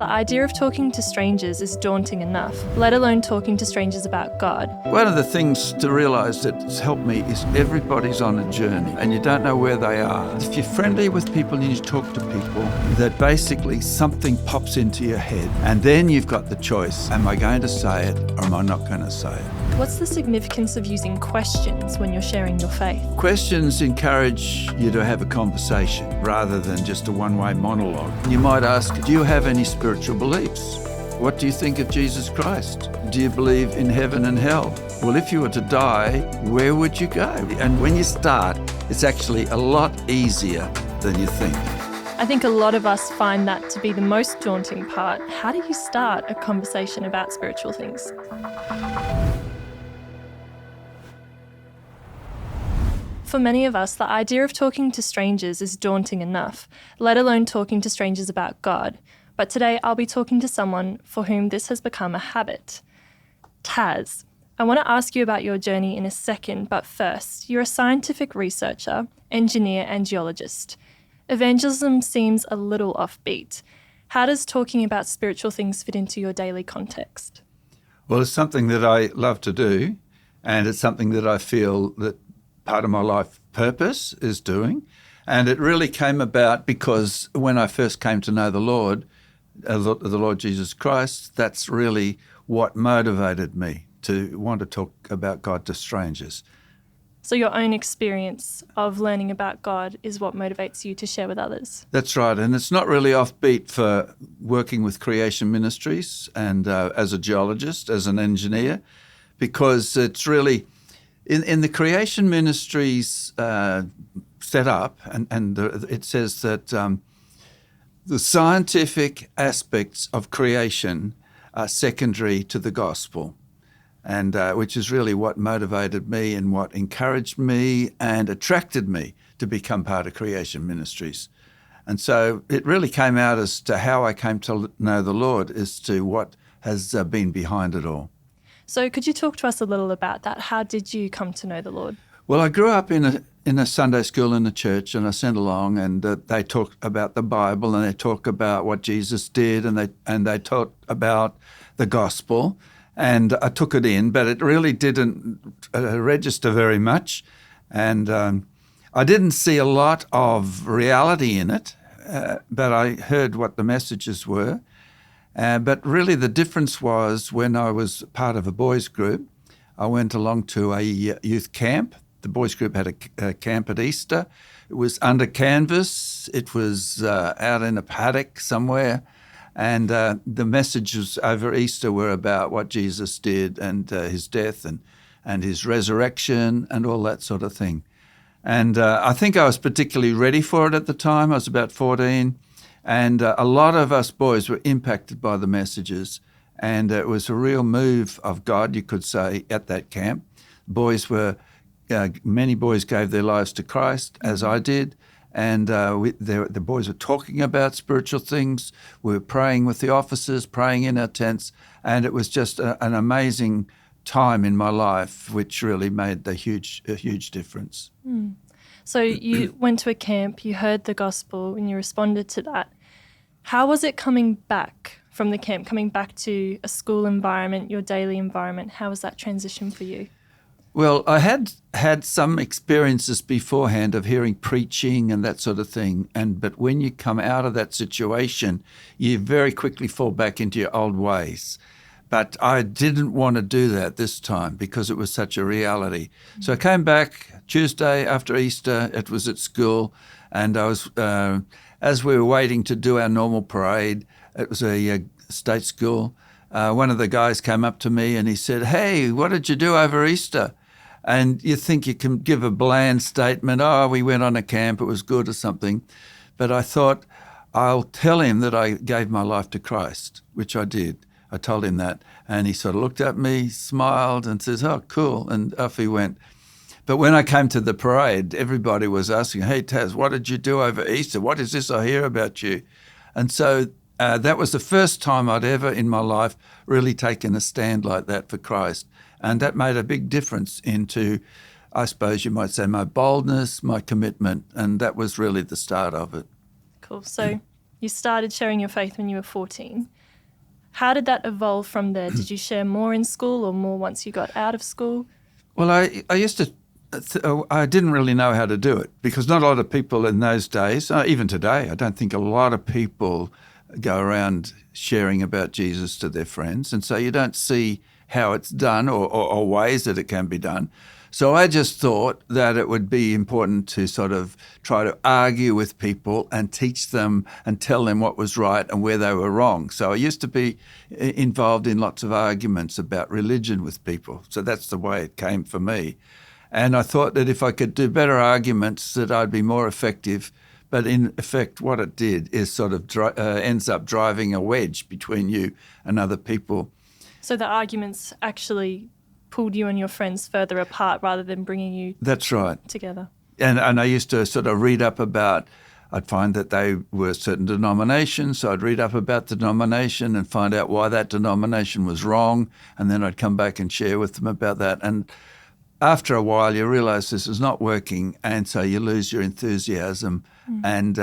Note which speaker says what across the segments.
Speaker 1: The idea of talking to strangers is daunting enough, let alone talking to strangers about God.
Speaker 2: One of the things to realise that's helped me is everybody's on a journey and you don't know where they are. If you're friendly with people and you talk to people, that basically something pops into your head and then you've got the choice, am I going to say it or am I not going to say it?
Speaker 1: What's the significance of using questions when you're sharing your faith?
Speaker 2: Questions encourage you to have a conversation rather than just a one-way monologue. You might ask, do you have any spiritual beliefs? What do you think of Jesus Christ? Do you believe in heaven and hell? Well, if you were to die, where would you go? And when you start, it's actually a lot easier than you think.
Speaker 1: I think a lot of us find that to be the most daunting part. How do you start a conversation about spiritual things? For many of us, the idea of talking to strangers is daunting enough, let alone talking to strangers about God. But today I'll be talking to someone for whom this has become a habit. Tas, I want to ask you about your journey in a second, but first, you're a scientific researcher, engineer and geologist. Evangelism seems a little offbeat. How does talking about spiritual things fit into your daily context?
Speaker 2: Well, it's something that I love to do, and it's something that I feel that part of my life purpose is doing. And it really came about because when I first came to know the Lord Jesus Christ, that's really what motivated me to want to talk about God to strangers.
Speaker 1: So your own experience of learning about God is what motivates you to share with others?
Speaker 2: That's right. And it's not really offbeat for working with creation ministries and as a geologist, as an engineer, because it's really in the creation ministries set up, and it says that the scientific aspects of creation are secondary to the gospel, and which is really what motivated me and what encouraged me and attracted me to become part of creation ministries. And so it really came out as to how I came to know the Lord as to what has been behind it all.
Speaker 1: So could you talk to us a little about that? How did you come to know the Lord?
Speaker 2: Well, I grew up in a Sunday school in the church, and I sent along, and they talk about the Bible, and they talk about what Jesus did, and they talk about the gospel, and I took it in, but it really didn't register very much, and I didn't see a lot of reality in it, but I heard what the messages were. But really the difference was when I was part of a boys' group, I went along to a youth camp. The boys' group had a camp at Easter. It was under canvas. It was out in a paddock somewhere. And the messages over Easter were about what Jesus did and his death and his resurrection and all that sort of thing. And I think I was particularly ready for it at the time. I was about 14. And a lot of us boys were impacted by the messages, and it was a real move of God, you could say, at that camp. Many boys gave their lives to Christ, as I did, and the boys were talking about spiritual things. We were praying with the officers, praying in our tents, and it was just an amazing time in my life, which really made a huge difference.
Speaker 1: Mm. So you went to a camp, you heard the gospel, and you responded to that. How was it coming back from the camp, coming back to a school environment, your daily environment? How was that transition for you?
Speaker 2: Well, I had some experiences beforehand of hearing preaching and that sort of thing, but when you come out of that situation, you very quickly fall back into your old ways. But I didn't want to do that this time because it was such a reality. So I came back Tuesday after Easter. It was at school, and I was as we were waiting to do our normal parade. It was a state school. One of the guys came up to me and he said, "Hey, what did you do over Easter?" And you think you can give a bland statement, "Oh, we went on a camp, it was good," or something. But I thought, I'll tell him that I gave my life to Christ, which I did. I told him that, and he sort of looked at me, smiled, and says, "Oh, cool," and off he went. But when I came to the parade, everybody was asking, "Hey, Tas, what did you do over Easter? What is this I hear about you?" And so that was the first time I'd ever in my life really taken a stand like that for Christ. And that made a big difference into, I suppose you might say, my boldness, my commitment, and that was really the start of it.
Speaker 1: Cool. So You started sharing your faith when you were 14. How did that evolve from there? Did you share more in school or more once you got out of school?
Speaker 2: Well, I used to, I didn't really know how to do it because not a lot of people in those days, even today, I don't think a lot of people go around sharing about Jesus to their friends. And so you don't see how it's done or ways that it can be done. So I just thought that it would be important to sort of try to argue with people and teach them and tell them what was right and where they were wrong. So I used to be involved in lots of arguments about religion with people. So that's the way it came for me. And I thought that if I could do better arguments, that I'd be more effective. But in effect, what it did is sort of ends up driving a wedge between you and other people.
Speaker 1: So the arguments actually pulled you and your friends further apart rather than bringing you
Speaker 2: That's right.
Speaker 1: together.
Speaker 2: And I used to sort of read up about, I'd find that they were certain denominations, so I'd read up about the denomination and find out why that denomination was wrong, and then I'd come back and share with them about that. And after a while, you realise this is not working, and so you lose your enthusiasm. And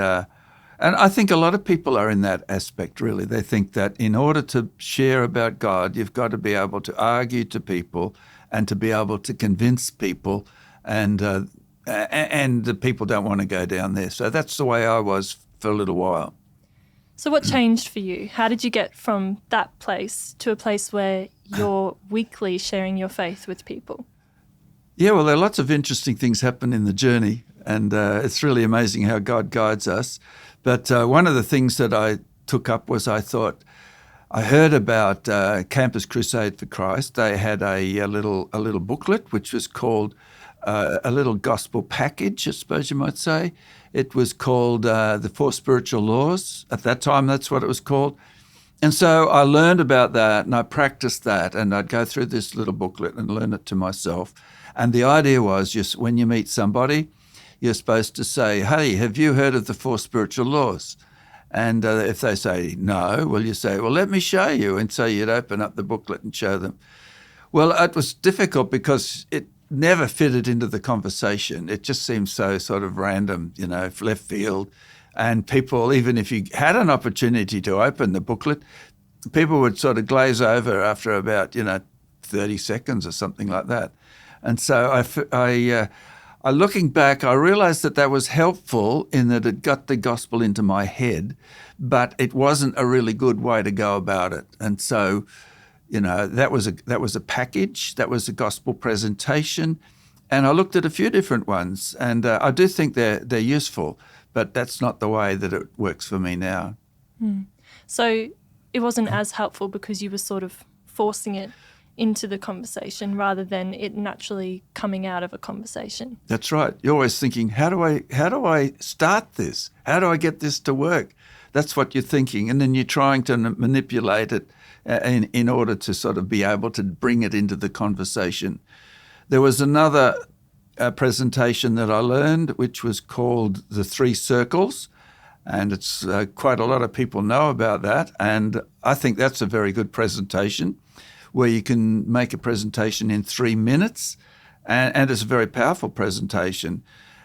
Speaker 2: I think a lot of people are in that aspect, really. They think that in order to share about God, you've got to be able to argue to people and to be able to convince people, and the people don't want to go down there. So that's the way I was for a little while.
Speaker 1: So what changed for you? How did you get from that place to a place where you're weekly sharing your faith with people?
Speaker 2: Yeah, well, there are lots of interesting things happen in the journey, and it's really amazing how God guides us. But one of the things that I took up was I heard about Campus Crusade for Christ. They had a little booklet which was called a little gospel package, I suppose you might say. It was called the 4 Spiritual Laws. At that time, that's what it was called. And so I learned about that and I practiced that, and I'd go through this little booklet and learn it to myself. And the idea was just when you meet somebody, you're supposed to say, hey, have you heard of the 4 spiritual laws? And if they say no, well, you say, well, let me show you. And so you'd open up the booklet and show them. Well, it was difficult because it never fitted into the conversation. It just seemed so sort of random, left field. And people, even if you had an opportunity to open the booklet, people would sort of glaze over after about, 30 seconds or something like that. And so looking back, I realized that was helpful in that it got the gospel into my head, but it wasn't a really good way to go about it. And so, that was a package, that was a gospel presentation, and I looked at a few different ones, and I do think they're useful, but that's not the way that it works for me now.
Speaker 1: So it wasn't as helpful because you were sort of forcing it into the conversation rather than it naturally coming out of a conversation.
Speaker 2: That's right. You're always thinking, how do I start this? How do I get this to work? That's what you're thinking. And then you're trying to manipulate it in order to sort of be able to bring it into the conversation. There was another presentation that I learned, which was called the 3 Circles. And it's quite a lot of people know about that. And I think that's a very good presentation, where you can make a presentation in 3 minutes, and it's a very powerful presentation.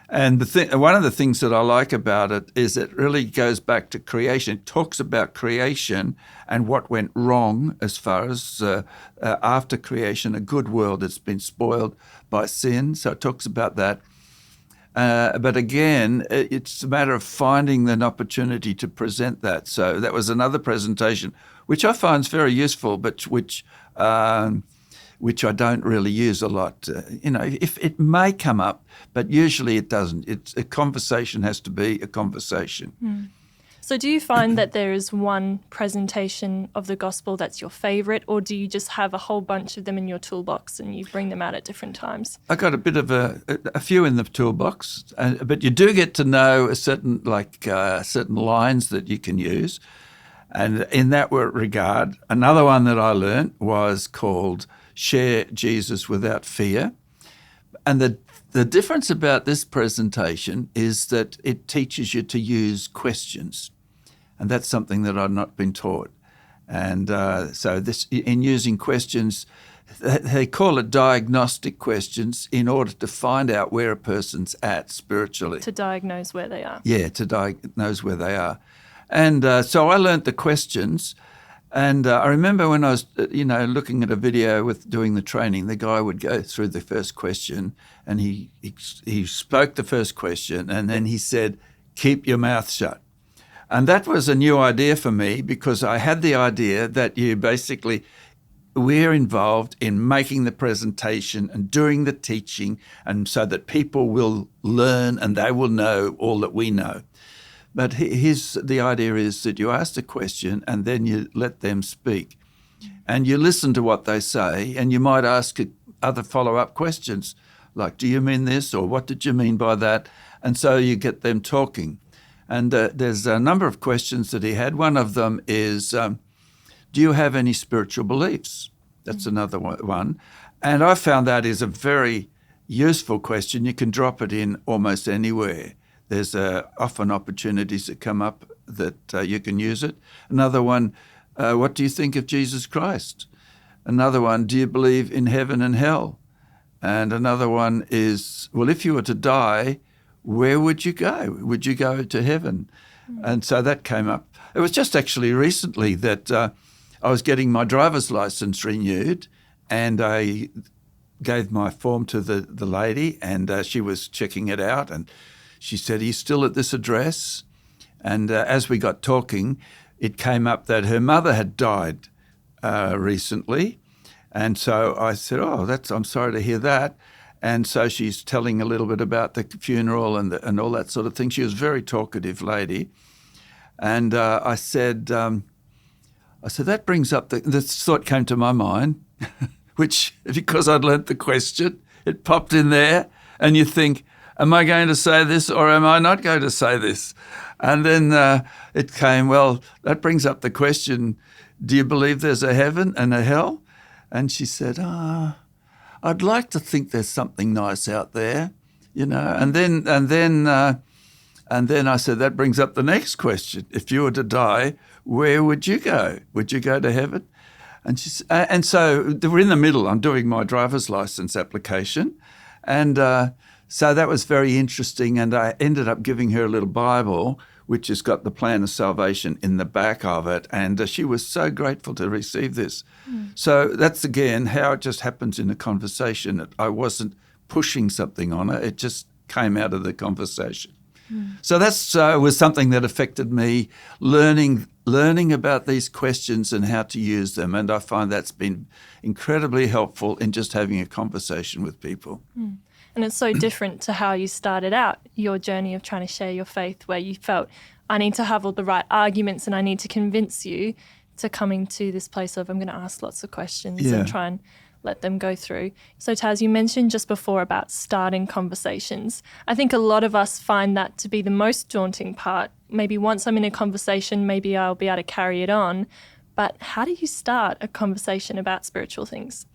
Speaker 2: And one of the things that I like about it is it really goes back to creation. It talks about creation and what went wrong as far as after creation, a good world that's been spoiled by sin. So it talks about that. But again, it's a matter of finding an opportunity to present that. So that was another presentation, which I find is very useful, but which I don't really use a lot. If it may come up, but usually it doesn't. A conversation has to be a conversation.
Speaker 1: So do you find that there is one presentation of the gospel that's your favourite, or do you just have a whole bunch of them in your toolbox and you bring them out at different times?
Speaker 2: I got a bit of a few in the toolbox, but you do get to know certain lines that you can use. And in that regard, another one that I learned was called Share Jesus Without Fear. And the difference about this presentation is that it teaches you to use questions. And that's something that I've not been taught. And so in using questions, they call it diagnostic questions in order to find out where a person's at spiritually.
Speaker 1: To diagnose where they are.
Speaker 2: Yeah, to diagnose where they are. And so I learnt the questions. And I remember when I was, looking at a video with doing the training, the guy would go through the first question and he spoke the first question and then he said, keep your mouth shut. And that was a new idea for me because I had the idea that we're involved in making the presentation and doing the teaching and so that people will learn and they will know all that we know. But the idea is that you ask the question and then you let them speak. And you listen to what they say and you might ask other follow-up questions like, do you mean this or what did you mean by that? And so you get them talking. And there's a number of questions that he had. One of them is, do you have any spiritual beliefs? That's another one. And I found that is a very useful question. You can drop it in almost anywhere. There's often opportunities that come up that you can use it. Another one, what do you think of Jesus Christ? Another one, do you believe in heaven and hell? And another one is, well, if you were to die, where would you go? Would you go to heaven? And so that came up. It was just actually recently that I was getting my driver's license renewed and I gave my form to the lady and she was checking it out and she said, are you still at this address? And as we got talking, it came up that her mother had died recently. And so I said, I'm sorry to hear that. And so she's telling a little bit about the funeral and all that sort of thing. She was a very talkative lady. And I said, that brings up this thought came to my mind, which because I'd learnt the question, it popped in there. And you think, am I going to say this or am I not going to say this? And then it came, well, that brings up the question, do you believe there's a heaven and a hell? And she said, I'd like to think there's something nice out there, And then I said, that brings up the next question. If you were to die, where would you go? Would you go to heaven? And so we're in the middle. I'm doing my driver's license application. And so that was very interesting. And I ended up giving her a little Bible, which has got the plan of salvation in the back of it. And she was so grateful to receive this. So that's, again, how it just happens in a conversation. I wasn't pushing something on her. It just came out of the conversation. So that was something that affected me, learning about these questions and how to use them. And I find that's been incredibly helpful in just having a conversation with people.
Speaker 1: And it's so different to how you started out, your journey of trying to share your faith, where you felt, I need to have all the right arguments and I need to convince you, to coming to this place of I'm going to ask lots of questions and try and let them go through. So Tas, you mentioned just before about starting conversations. I think a lot of us find that to be the most daunting part. Maybe once I'm in a conversation, maybe I'll be able to carry it on. But how do you start a conversation about spiritual things?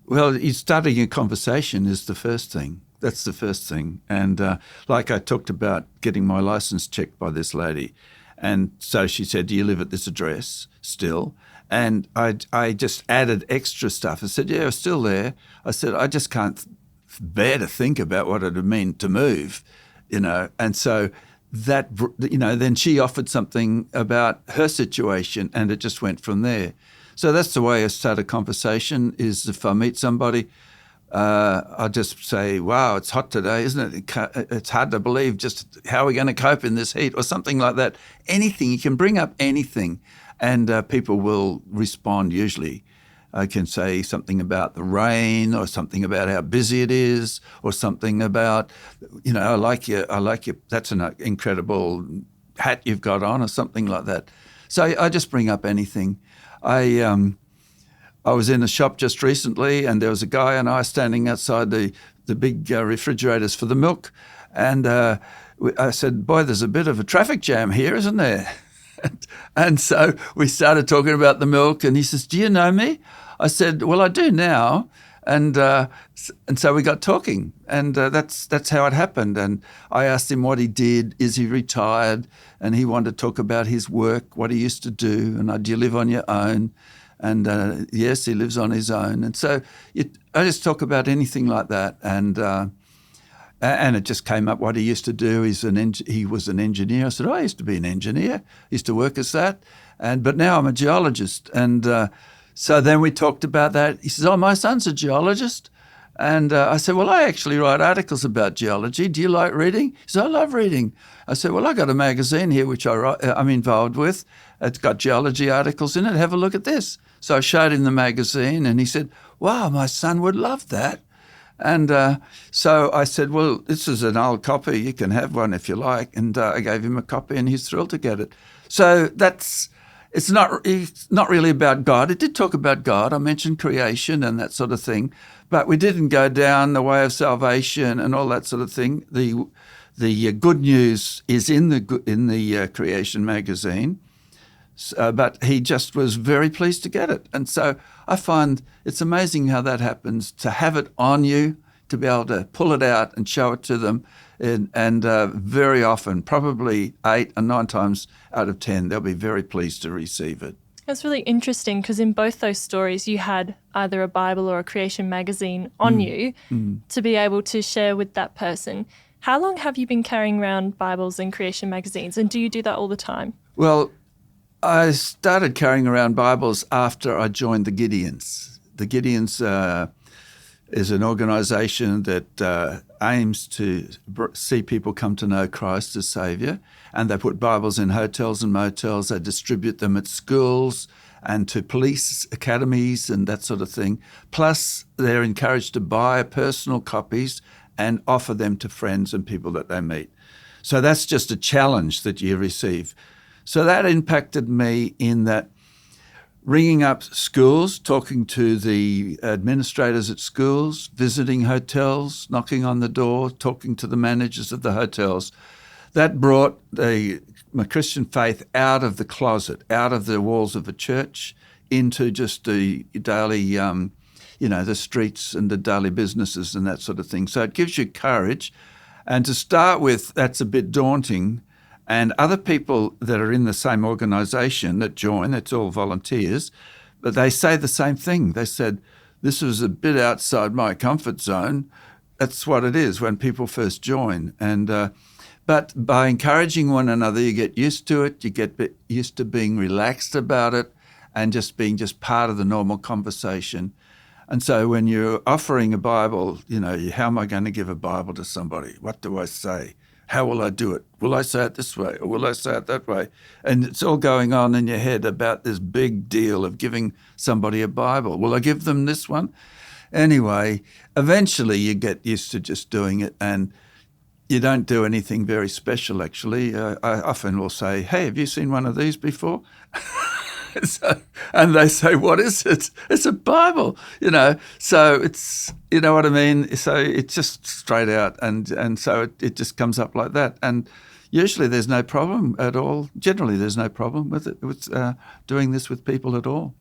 Speaker 2: Well, starting a conversation is the first thing. That's the first thing. And like I talked about getting my license checked by this lady. And so she said, do you live at this address still? And I just added extra stuff. I said, yeah, I'm still there. I said, I just can't bear to think about what it would mean to move, And so that, then she offered something about her situation and it just went from there. So that's the way I start a conversation is if I meet somebody, I just say, wow, it's hot today, isn't it? It's hard to believe just how we're going to cope in this heat or something like that. Anything, you can bring up anything and people will respond usually. I can say something about the rain or something about how busy it is or something about, I like your, that's an incredible hat you've got on or something like that. So I just bring up anything. I was in a shop just recently and there was a guy and I standing outside the big refrigerators for the milk. And I said, boy, there's a bit of a traffic jam here, isn't there? And so we started talking about the milk and he says, do you know me? I said, well, I do now. And so we got talking and that's how it happened. And I asked him what he did. Is he retired? And he wanted to talk about his work, what he used to do. And do you live on your own? And yes, he lives on his own. And so I just talk about anything like that. And And it just came up what he used to do. He was an engineer. I said, I used to be an engineer. I used to work as that. But now I'm a geologist. And so then we talked about that. He says, my son's a geologist. And I said, well, I actually write articles about geology. Do you like reading? He said, I love reading. I said, well, I got a magazine here which I'm involved with. It's got geology articles in it. Have a look at this. So I showed him the magazine and he said, wow, my son would love that. And so I said, well, this is an old copy. You can have one if you like. And I gave him a copy and he's thrilled to get it. So it's not really about God. It did talk about God. I mentioned creation and that sort of thing. But we didn't go down the way of salvation and all that sort of thing. The good news is in the creation magazine, but he just was very pleased to get it. And so I find it's amazing how that happens, to have it on you, to be able to pull it out and show it to them. And very often, probably 8 or 9 times out of 10, they'll be very pleased to receive it.
Speaker 1: That's really interesting because in both those stories, you had either a Bible or a creation magazine on you to be able to share with that person. How long have you been carrying around Bibles and creation magazines, and do you do that all the time?
Speaker 2: Well, I started carrying around Bibles after I joined the Gideons. The Gideons is an organisation that aims to see people come to know Christ as Saviour, and they put Bibles in hotels and motels. They distribute them at schools and to police academies and that sort of thing. Plus, they're encouraged to buy personal copies and offer them to friends and people that they meet. So that's just a challenge that you receive. So that impacted me in that ringing up schools, talking to the administrators at schools, visiting hotels, knocking on the door, talking to the managers of the hotels. That brought my Christian faith out of the closet, out of the walls of a church, into just the daily, the streets and the daily businesses and that sort of thing. So it gives you courage. And to start with, that's a bit daunting. And other people that are in the same organisation that join, it's all volunteers, but they say the same thing. They said, this was a bit outside my comfort zone. That's what it is when people first join. And but by encouraging one another, you get used to it, you get used to being relaxed about it and just being just part of the normal conversation. And so when you're offering a Bible, how am I going to give a Bible to somebody? What do I say? How will I do it? Will I say it this way or will I say it that way? And it's all going on in your head about this big deal of giving somebody a Bible. Will I give them this one? Anyway, eventually you get used to just doing it, and you don't do anything very special, actually. I often will say, hey, have you seen one of these before? And they say, what is it? It's a Bible, So it's, you know what I mean? So it's just straight out, and so it just comes up like that. And usually there's no problem at all. Generally there's no problem with it, with doing this with people at all.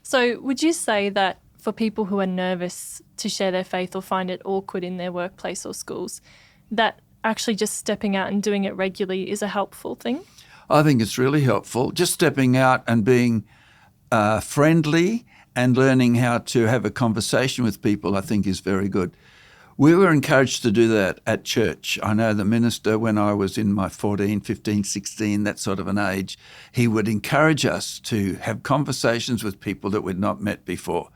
Speaker 1: So would you say that for people who are nervous to share their faith or find it awkward in their workplace or schools, that actually just stepping out and doing it regularly is a helpful thing?
Speaker 2: I think it's really helpful. Just stepping out and being friendly and learning how to have a conversation with people, I think, is very good. We were encouraged to do that at church. I know the minister, when I was in my 14, 15, 16, that sort of an age, he would encourage us to have conversations with people that we'd not met before.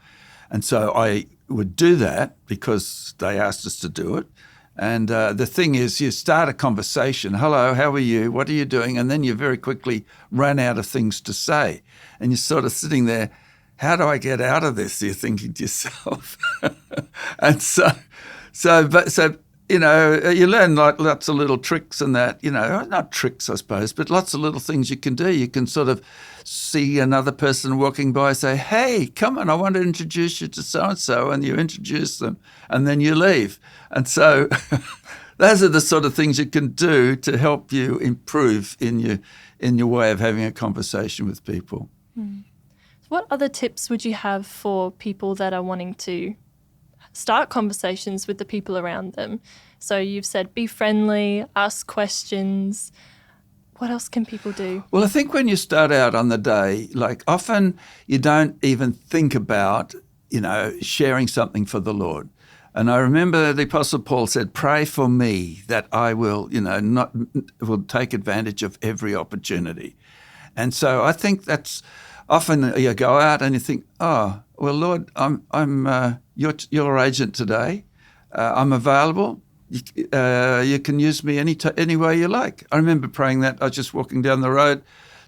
Speaker 2: And so I would do that because they asked us to do it. And the thing is, you start a conversation, hello, how are you, what are you doing? And then you very quickly run out of things to say. And you're sort of sitting there, how do I get out of this? You're thinking to yourself. And so you learn like lots of little tricks and that, not tricks, I suppose, but lots of little things you can do. You can sort of see another person walking by, say, hey, come on, I want to introduce you to so-and-so, and you introduce them, and then you leave. And so those are the sort of things you can do to help you improve in your way of having a conversation with people.
Speaker 1: What other tips would you have for people that are wanting to start conversations with the people around them? So you've said be friendly, ask questions. What else can people do?
Speaker 2: Well, I think when you start out on the day, like often you don't even think about, sharing something for the Lord. And I remember the Apostle Paul said, pray for me that I will, will take advantage of every opportunity. And so I think that's often you go out and you think, oh, well, Lord, I'm your agent today. I'm available. You can use me any way you like. I remember praying that. I was just walking down the road,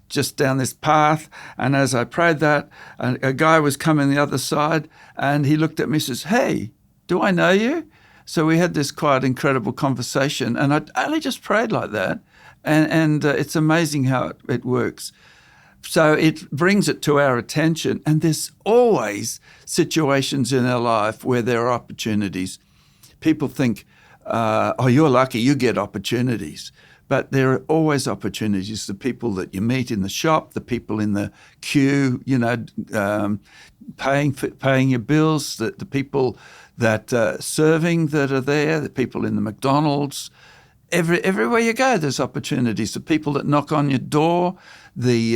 Speaker 2: just down this path, and as I prayed that, a guy was coming the other side, and he looked at me and says, hey, do I know you? So we had this quite incredible conversation, and I only just prayed like that, and it's amazing how it works. So it brings it to our attention, and there's always situations in our life where there are opportunities. People think, oh, you're lucky, you get opportunities. But there are always opportunities. The people that you meet in the shop, the people in the queue, paying your bills, the people that serving that are there, the people in the McDonald's. Everywhere you go, there's opportunities. The people that knock on your door, the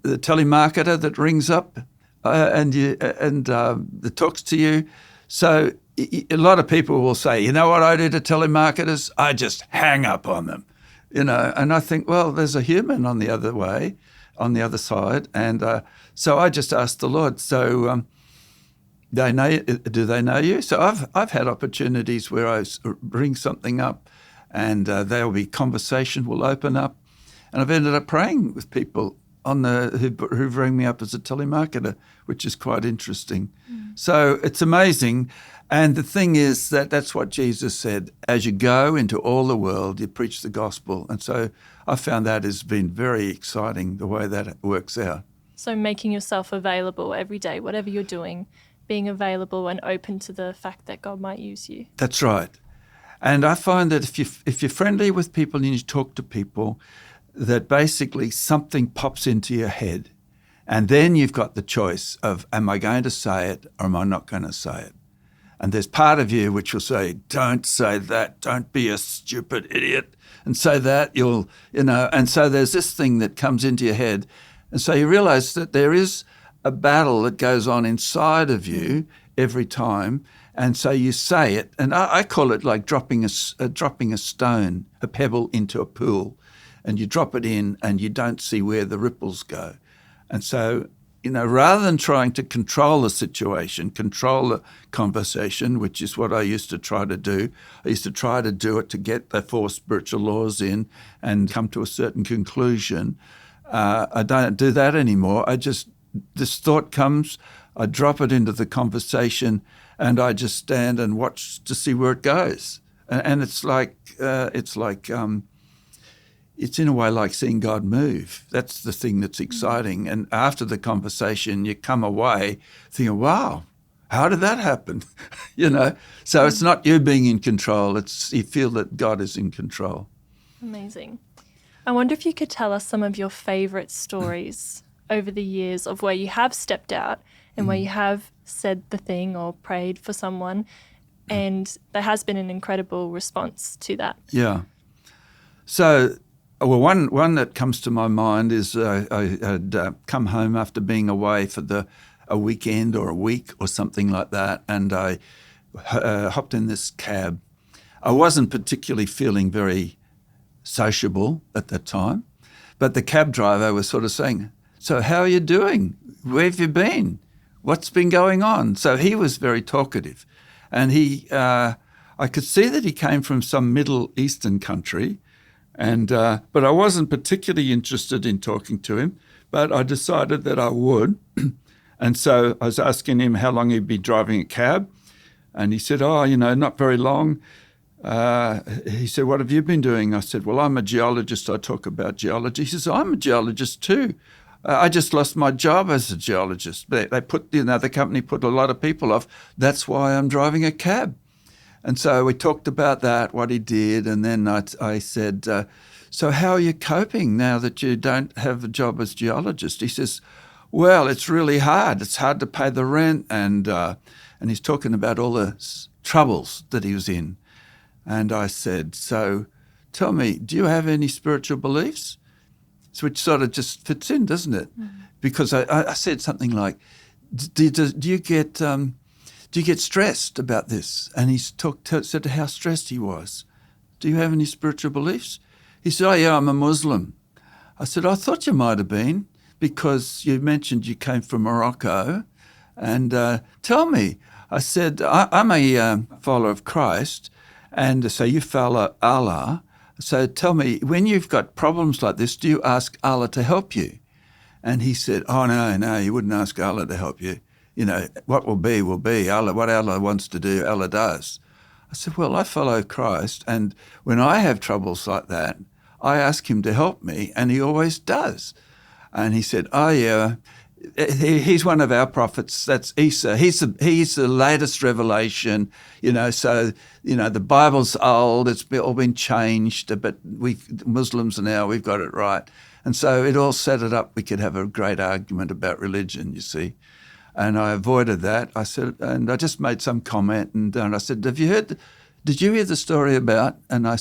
Speaker 2: telemarketer that rings up that talks to you. So a lot of people will say, you know what I do to telemarketers? I just hang up on them, And I think, well, there's a human on the other side, and so I just asked the Lord. So do they know you? So I've had opportunities where I bring something up, and there'll be conversation will open up, and I've ended up praying with people who ring me up as a telemarketer, which is quite interesting. So it's amazing. And the thing is that's what Jesus said, as you go into all the world, you preach the gospel. And so I found that has been very exciting, the way that it works out.
Speaker 1: So making yourself available every day, whatever you're doing, being available and open to the fact that God might use you.
Speaker 2: That's right. And I find that if you're friendly with people and you talk to people, that basically something pops into your head, and then you've got the choice of, am I going to say it or am I not going to say it? And there's part of you which will say, don't say that, don't be a stupid idiot, and say that, and so there's this thing that comes into your head. And so you realize that there is a battle that goes on inside of you every time, and so you say it, and I call it like dropping a stone, a pebble into a pool, and you drop it in and you don't see where the ripples go. And so, rather than trying to control the situation, control the conversation, which is what I used to try to do, I used to try to do it to get the 4 spiritual laws in and come to a certain conclusion. I don't do that anymore. This thought comes, I drop it into the conversation, and I just stand and watch to see where it goes. And it's it's in a way like seeing God move. That's the thing that's exciting. And after the conversation, you come away thinking, wow, how did that happen? So it's not you being in control. It's you feel that God is in control.
Speaker 1: Amazing. I wonder if you could tell us some of your favourite stories over the years of where you have stepped out and where you have said the thing or prayed for someone, and there has been an incredible response to that.
Speaker 2: Yeah. So, well, one that comes to my mind is I had come home after being away for a weekend or a week or something like that, and I hopped in this cab. I wasn't particularly feeling very sociable at that time, but the cab driver was sort of saying, so how are you doing? Where have you been? What's been going on? So he was very talkative, and I could see that he came from some Middle Eastern country, and but I wasn't particularly interested in talking to him, but I decided that I would. And so I was asking him how long he'd been driving a cab, and he said, not very long. He said, what have you been doing? I said, well, I'm a geologist. I talk about geology. He says, I'm a geologist too. I just lost my job as a geologist. They put, the company put a lot of people off. That's why I'm driving a cab. And so we talked about that, what he did, and then I said, so how are you coping now that you don't have a job as geologist? He says, well, it's really hard. It's hard to pay the rent, and he's talking about all the troubles that he was in. And I said, so tell me, do you have any spiritual beliefs? So which sort of just fits in, doesn't it? Mm-hmm. Because I said something like, do you get do you get stressed about this? And he said how stressed he was. Do you have any spiritual beliefs? He said, oh, yeah, I'm a Muslim. I said, I thought you might have been because you mentioned you came from Morocco. And tell me, I said, I'm a follower of Christ, and so you follow Allah. So tell me, when you've got problems like this, do you ask Allah to help you? And he said, oh, no, you wouldn't ask Allah to help you. You know, what will be, will be. Allah, what Allah wants to do, Allah does. I said, well, I follow Christ, and when I have troubles like that, I ask him to help me, and he always does. And he said, oh, yeah, he's one of our prophets. That's Isa. He's the latest revelation, you know, so, you know, the Bible's old. It's all been changed, but Muslims now, we've got it right. And so it all set it up. We could have a great argument about religion, you see. And I avoided that. I said, and I just made some comment, and I said, did you hear the story about? And I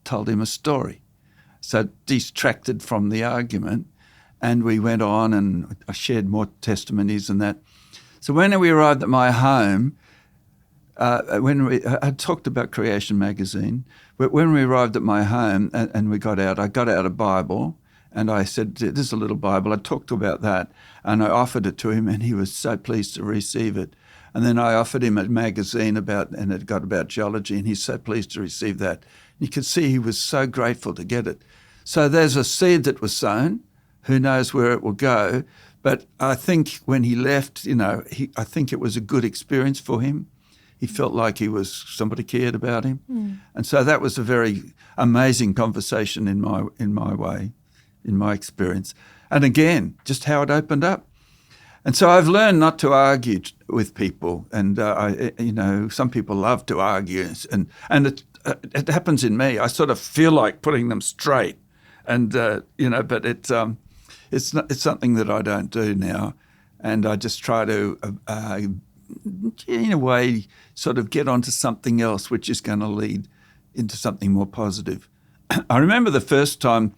Speaker 2: told him a story. So distracted from the argument, and we went on, and I shared more testimonies and that. So when we arrived at my home, I talked about Creation magazine, but when we arrived at my home and we got out, I got out a Bible. And I said, this is a little Bible. I talked about that, and I offered it to him, and he was so pleased to receive it. And then I offered him a magazine and it got about geology, and he's so pleased to receive that. You could see he was so grateful to get it. So there's a seed that was sown. Who knows where it will go? But I think when he left, you know, I think it was a good experience for him. He felt like somebody cared about him. Mm. And so that was a very amazing conversation in my way. In my experience. And again, just how it opened up. And so I've learned not to argue with people. And, some people love to argue. And it happens in me. I sort of feel like putting them straight. And, but it's something that I don't do now. And I just try to, in a way, sort of get onto something else, which is going to lead into something more positive. I remember the first time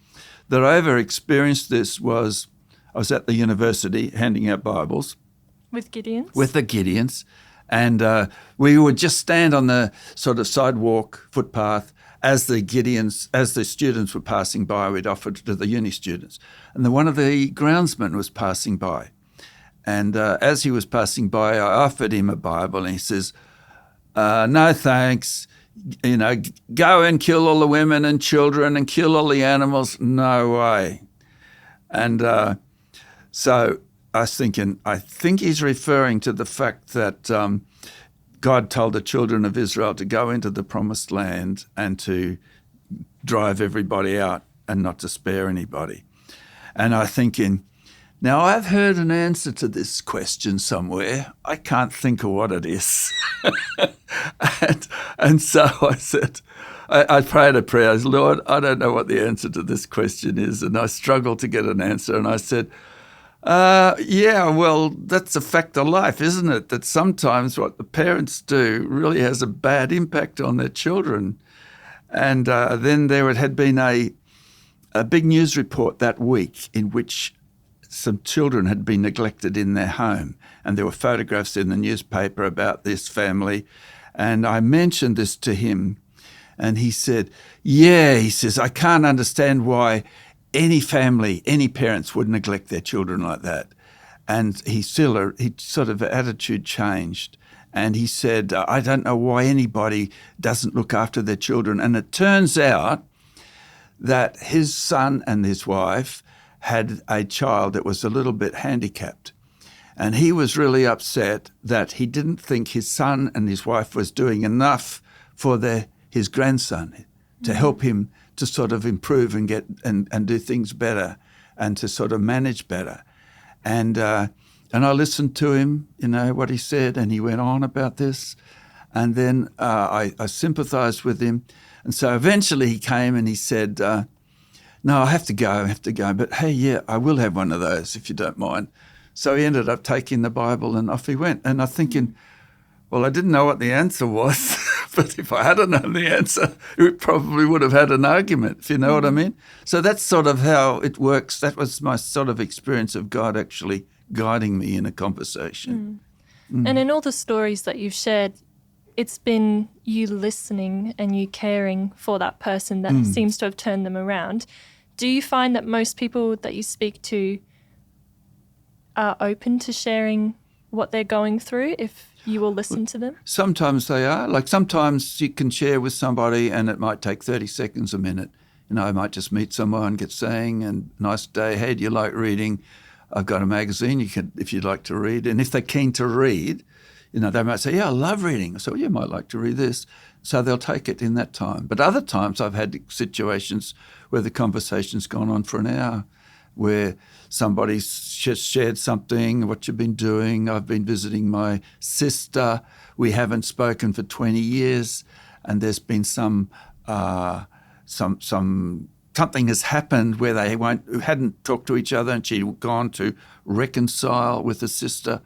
Speaker 2: that I ever experienced this was I was at the university handing out Bibles.
Speaker 1: With Gideons?
Speaker 2: With the Gideons. And we would just stand on the sort of sidewalk, footpath, as the students were passing by. We'd offer to the uni students. And then one of the groundsmen was passing by. And as he was passing by, I offered him a Bible, and he says, no thanks. You know, go and kill all the women and children and kill all the animals. No way. And so I was thinking, I think he's referring to the fact that God told the children of Israel to go into the promised land and to drive everybody out and not to spare anybody. And I'm thinking, now I've heard an answer to this question somewhere. I can't think of what it is. and so I said, I prayed a prayer. I said, Lord, I don't know what the answer to this question is. And I struggled to get an answer. And I said, yeah, well, that's a fact of life, isn't it? That sometimes what the parents do really has a bad impact on their children. And then there had been a big news report that week in which some children had been neglected in their home, and there were photographs in the newspaper about this family. And I mentioned this to him, and he said, yeah, he says, I can't understand why any family, any parents would neglect their children like that. And he sort of attitude changed. And he said, I don't know why anybody doesn't look after their children. And it turns out that his son and his wife had a child that was a little bit handicapped. And he was really upset that he didn't think his son and his wife was doing enough for his grandson to help him to sort of improve and get and do things better and to sort of manage better. And I listened to him, what he said, and he went on about this. And then I sympathized with him. And so eventually he came and he said, no, I have to go. But hey, yeah, I will have one of those if you don't mind. So he ended up taking the Bible and off he went. And I'm thinking, well, I didn't know what the answer was, but if I had known the answer, we probably would have had an argument, if you know what I mean. So that's sort of how it works. That was my sort of experience of God actually guiding me in a conversation.
Speaker 1: And in all the stories that you've shared, it's been you listening and you caring for that person that seems to have turned them around. Do you find that most people that you speak to are open to sharing what they're going through if you will listen to them?
Speaker 2: Sometimes they are. Like sometimes you can share with somebody and it might take 30 seconds, a minute. I might just meet someone, get saying, and nice day, hey, do you like reading? I've got a magazine if you'd like to read. And if they're keen to read, they might say, yeah, I love reading. So you might like to read this. So they'll take it in that time. But other times I've had situations where the conversation's gone on for an hour, where somebody's just shared something, what you've been doing. I've been visiting my sister. We haven't spoken for 20 years. And there's been something has happened where they hadn't talked to each other, and she'd gone to reconcile with a sister.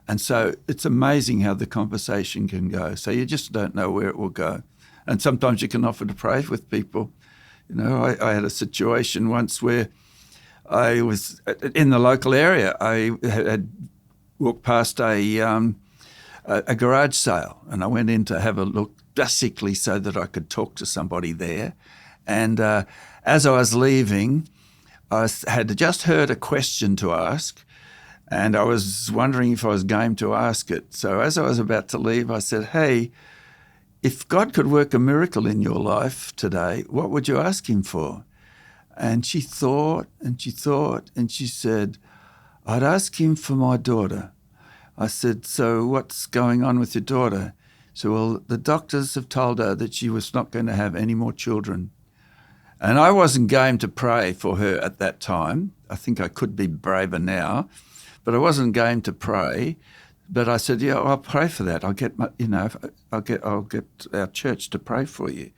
Speaker 2: And so it's amazing how the conversation can go. So you just don't know where it will go. And sometimes you can offer to pray with people. I had a situation once where I was in the local area. I had walked past a garage sale, and I went in to have a look, basically so that I could talk to somebody there. And as I was leaving, I had just heard a question to ask, and I was wondering if I was game to ask it. So as I was about to leave, I said, hey, if God could work a miracle in your life today, what would you ask him for? And she thought, and she said, I'd ask him for my daughter. I said, so what's going on with your daughter? So, well, the doctors have told her that she was not going to have any more children. And I wasn't game to pray for her at that time. I think I could be braver now, but I wasn't game to pray. But I said, yeah, I'll pray for that. I'll get I'll get our church to pray for you.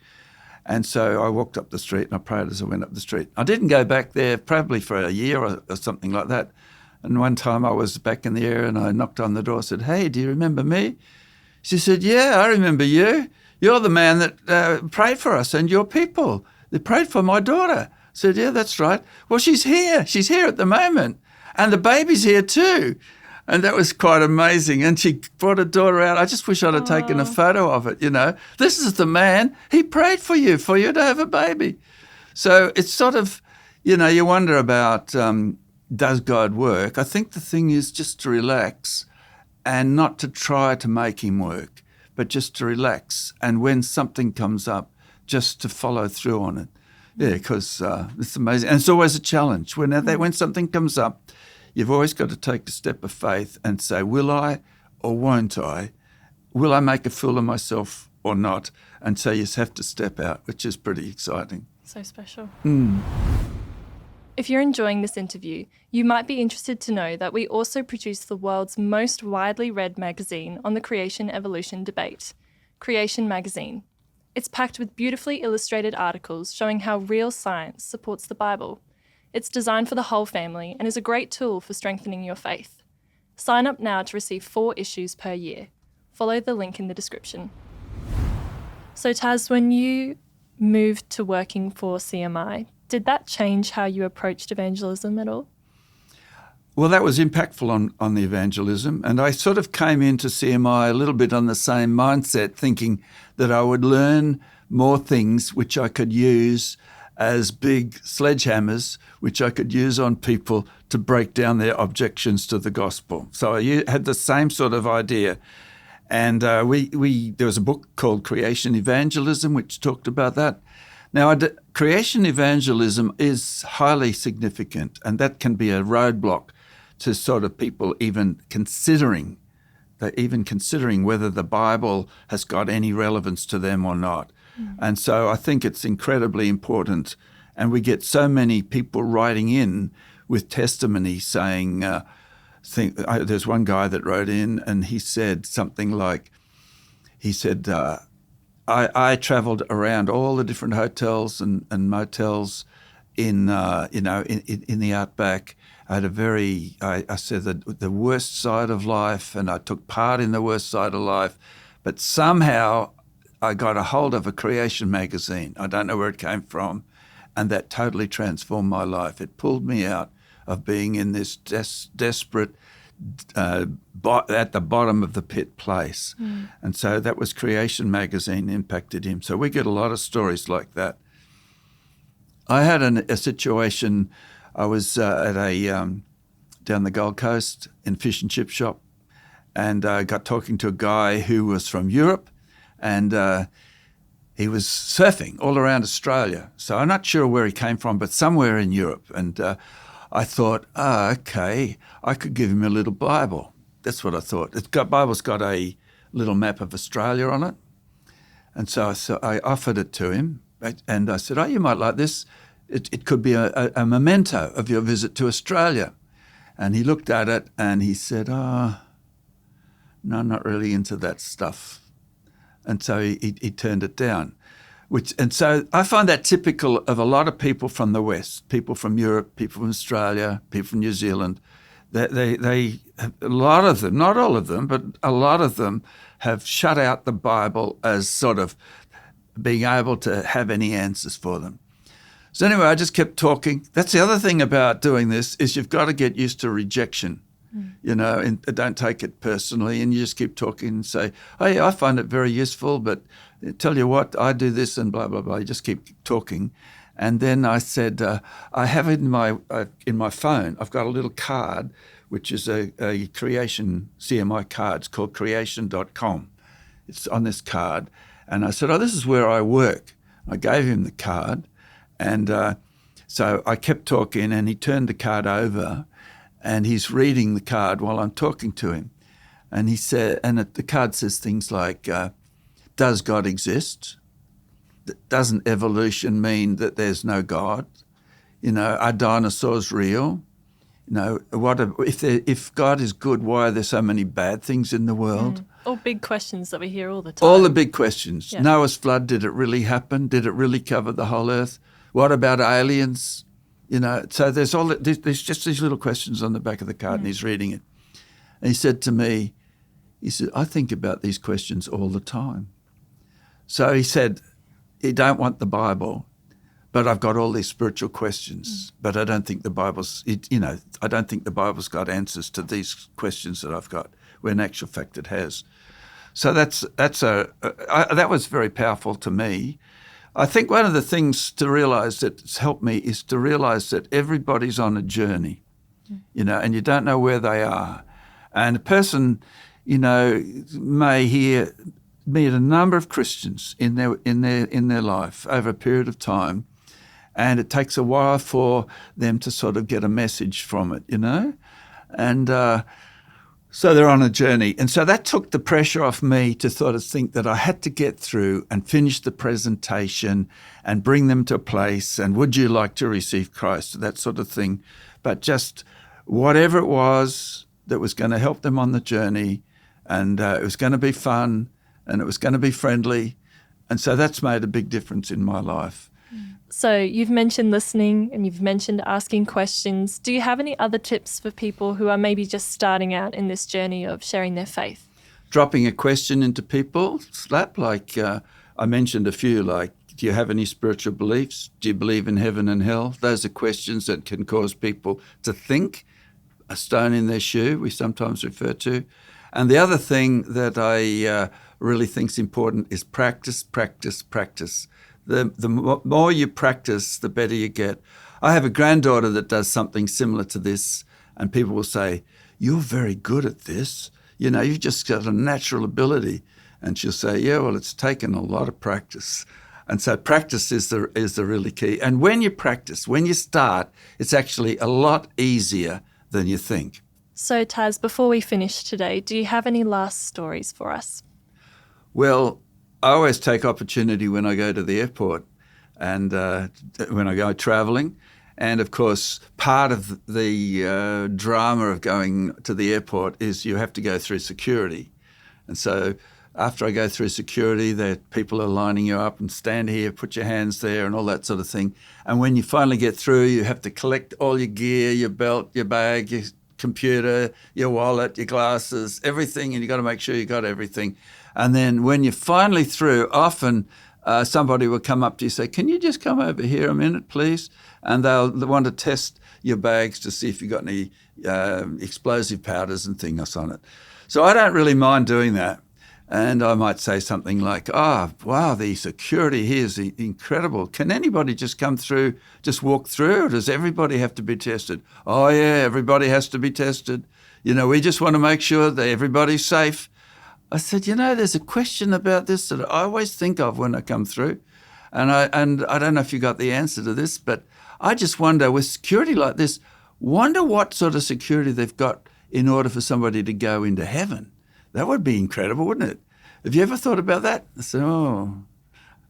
Speaker 2: And so I walked up the street and I prayed as I went up the street. I didn't go back there probably for a year or something like that. And one time I was back in the area and I knocked on the door and said, hey, do you remember me? She said, yeah, I remember you. You're the man that prayed for us and your people. They prayed for my daughter. I said, yeah, that's right. Well, she's here. She's here at the moment. And the baby's here too. And that was quite amazing. And she brought her daughter out. I just wish I'd have taken a photo of it, This is the man. He prayed for you to have a baby. So it's sort of, you wonder about, does God work? I think the thing is just to relax and not to try to make him work, but just to relax. And when something comes up, just to follow through on it. Yeah, because it's amazing. And it's always a challenge. When something comes up, you've always got to take a step of faith and say, will I or won't I? Will I make a fool of myself or not? And so you just have to step out, which is pretty exciting.
Speaker 1: So special. If you're enjoying this interview, you might be interested to know that we also produce the world's most widely read magazine on the creation-evolution debate, Creation Magazine. It's packed with beautifully illustrated articles showing how real science supports the Bible. It's designed for the whole family and is a great tool for strengthening your faith. Sign up now to receive 4 issues per year. Follow the link in the description. So Tas, when you moved to working for CMI, did that change how you approached evangelism at all?
Speaker 2: Well, that was impactful on the evangelism. And I sort of came into CMI a little bit on the same mindset, thinking that I would learn more things which I could use as big sledgehammers, which I could use on people to break down their objections to the gospel. So I had the same sort of idea. And there was a book called Creation Evangelism, which talked about that. Now, creation evangelism is highly significant, and that can be a roadblock to sort of people even considering whether the Bible has got any relevance to them or not. And so I think it's incredibly important. And we get so many people writing in with testimony saying, there's one guy that wrote in and he said something like, I travelled around all the different hotels and motels in the outback. I had I said that the worst side of life, and I took part in the worst side of life, but somehow I got a hold of a creation magazine. I don't know where it came from, and that totally transformed my life. It pulled me out of being in this desperate, at the bottom of the pit place. And so that was Creation magazine impacted him. So we get a lot of stories like that. I had a situation. I was at down the Gold Coast in a fish and chip shop, and got talking to a guy who was from Europe, and he was surfing all around Australia. So I'm not sure where he came from, but somewhere in Europe. And I thought, okay, I could give him a little Bible. That's what I thought. Bible's got a little map of Australia on it. And so I offered it to him, and I said, you might like this. It could be a memento of your visit to Australia. And he looked at it and he said, no, I'm not really into that stuff. And so he turned it down. And so I find that typical of a lot of people from the West, people from Europe, people from Australia, people from New Zealand. They a lot of them, not all of them, but a lot of them have shut out the Bible as sort of being able to have any answers for them. So anyway, I just kept talking. That's the other thing about doing this is you've got to get used to rejection, and don't take it personally, and you just keep talking and say, hey, I find it very useful, but tell you what, I do this and blah, blah, blah. You just keep talking. And then I said, I have in my phone, I've got a little card, which is a creation CMI card. It's called creation.com. It's on this card. And I said, this is where I work. I gave him the card. And so I kept talking, and he turned the card over, and he's reading the card while I'm talking to him. And he said, and the card says things like, does God exist? Doesn't evolution mean that there's no God? Are dinosaurs real? If God is good, why are there so many bad things in the world?
Speaker 1: All big questions that we hear all the time.
Speaker 2: All the big questions.
Speaker 1: Yeah.
Speaker 2: Noah's flood, did it really happen? Did it really cover the whole earth? What about aliens? So there's just these little questions on the back of the card, and he's reading it. And he said to me, I think about these questions all the time. So he said, you don't want the Bible, but I've got all these spiritual questions, but I don't think the Bible's, I don't think the Bible's got answers to these questions that I've got, when in actual fact it has. So that was very powerful to me. I think one of the things to realise that's helped me is to realise that everybody's on a journey, and you don't know where they are. And a person, may meet a number of Christians in their life over a period of time, and it takes a while for them to sort of get a message from it, and so they're on a journey. And so that took the pressure off me to sort of think that I had to get through and finish the presentation and bring them to a place, and would you like to receive Christ, that sort of thing. But just whatever it was that was going to help them on the journey, and it was going to be fun, and it was going to be friendly. And so that's made a big difference in my life.
Speaker 1: So you've mentioned listening, and you've mentioned asking questions. Do you have any other tips for people who are maybe just starting out in this journey of sharing their faith?
Speaker 2: Dropping a question into people's lap, like I mentioned a few, like, do you have any spiritual beliefs? Do you believe in heaven and hell? Those are questions that can cause people to think, a stone in their shoe, we sometimes refer to. And the other thing that I really think is important is practice, practice, practice. The more you practice, the better you get. I have a granddaughter that does something similar to this, and people will say, you're very good at this. You've just got a natural ability. And she'll say, yeah, well, it's taken a lot of practice. And so practice is the really key. And when you practice, when you start, it's actually a lot easier than you think.
Speaker 1: So, Tas, before we finish today, do you have any last stories for us?
Speaker 2: Well, I always take opportunity when I go to the airport and when I go travelling. And, of course, part of the drama of going to the airport is you have to go through security. And so after I go through security, people are lining you up and stand here, put your hands there and all that sort of thing. And when you finally get through, you have to collect all your gear, your belt, your bag, your computer, your wallet, your glasses, everything, and you've got to make sure you got everything. And then when you're finally through, often somebody will come up to you and say, can you just come over here a minute, please? And they'll want to test your bags to see if you've got any explosive powders and things on it. So I don't really mind doing that. And I might say something like, oh, wow, the security here is incredible. Can anybody just come through, just walk through? Or does everybody have to be tested? Oh, yeah, everybody has to be tested. We just want to make sure that everybody's safe. I said, there's a question about this that I always think of when I come through. And I don't know if you got the answer to this, but I just wonder, with security like this, wonder what sort of security they've got in order for somebody to go into heaven. That would be incredible, wouldn't it? Have you ever thought about that? I said, oh.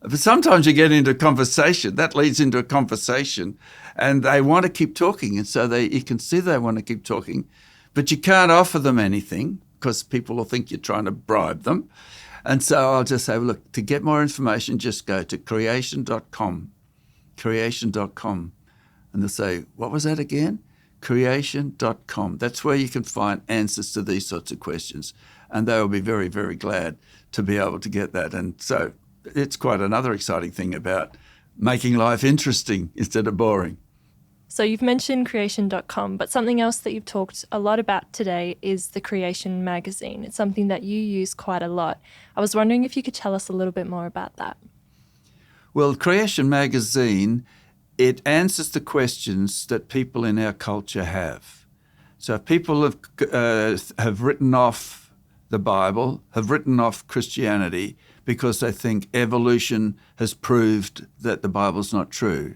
Speaker 2: But sometimes you get into a conversation. That leads into a conversation. And they want to keep talking. And so you can see they want to keep talking. But you can't offer them anything because people will think you're trying to bribe them. And so I'll just say, look, to get more information, just go to creation.com. Creation.com. And they'll say, what was that again? Creation.com. That's where you can find answers to these sorts of questions. And they will be very, very glad to be able to get that. And so it's quite another exciting thing about making life interesting instead of boring.
Speaker 1: So you've mentioned creation.com, but something else that you've talked a lot about today is the Creation magazine. It's something that you use quite a lot. I was wondering if you could tell us a little bit more about that.
Speaker 2: Well, Creation magazine, it answers the questions that people in our culture have. So people have written off the Bible, have written off Christianity because they think evolution has proved that the Bible's not true.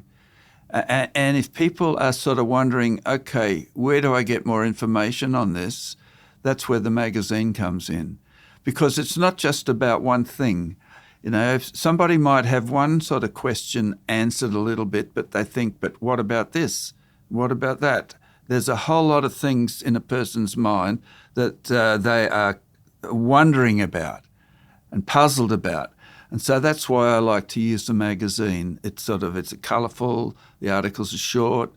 Speaker 2: And if people are sort of wondering, okay, where do I get more information on this? That's where the magazine comes in. Because it's not just about one thing. If somebody might have one sort of question answered a little bit, but they think, but what about this? What about that? There's a whole lot of things in a person's mind that they are wondering about and puzzled about. And so that's why I like to use the magazine. It's colourful, the articles are short,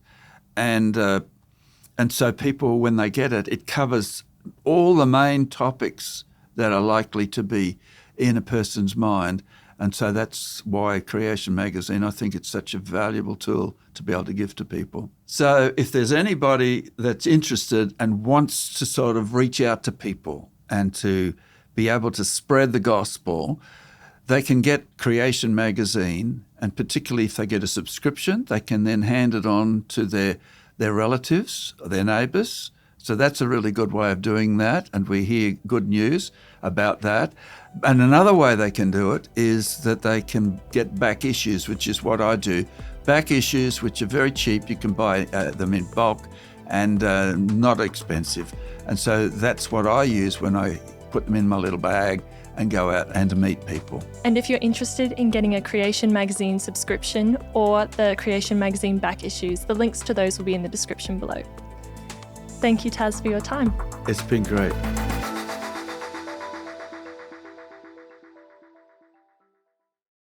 Speaker 2: and so people, when they get it, it covers all the main topics that are likely to be in a person's mind. And so that's why Creation magazine, I think it's such a valuable tool to be able to give to people. So if there's anybody that's interested and wants to sort of reach out to people and to be able to spread the gospel, they can get Creation magazine, and particularly if they get a subscription, they can then hand it on to their relatives, or their neighbours. So that's a really good way of doing that, and we hear good news about that. And another way they can do it is that they can get back issues, which is what I do. Back issues, which are very cheap. You can buy them in bulk and not expensive. And so that's what I use when I put them in my little bag and go out and to meet people.
Speaker 1: And if you're interested in getting a Creation magazine subscription or the Creation magazine back issues, the links to those will be in the description below. Thank you, Tas, for your time.
Speaker 2: It's been great.